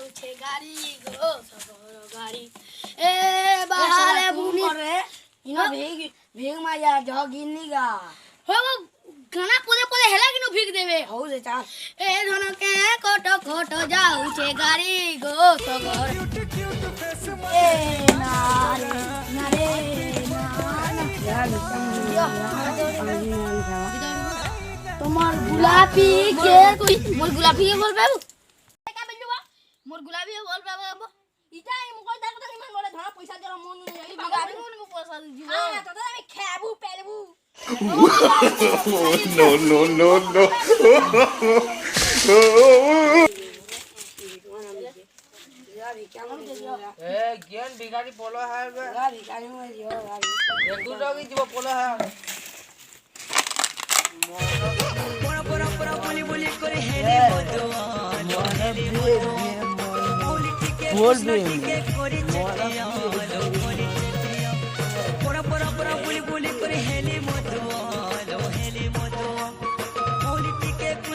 যাচ্ছে গাড়ি গো সগর গাড়ি এ বাহারে বুনি করে ইনো ভিগ মাইয়া জগিনি গা हो गाना पदे पदे हेला किनु भीग देबे हो जे चाल ए धन के कोटो कोटो जाऊ छे गाड़ी गो सगर ए नारे नारे তোমার গোলাপি কে তুই মোর গোলাপি কে বল পাবো কা বলবা মোর গোলাপি কে বল পাবো ইটাই মুকল দাও তো ইমান বলে ধরা পয়সা দেলা মন নাই এই গোলাপি কোন পয়সা দিব আ তো আমি খাবু পেলবু no, no, no, no. ज्ञान भिखारी पोलो है एक दूसरा की जीव पोलो है बोल भी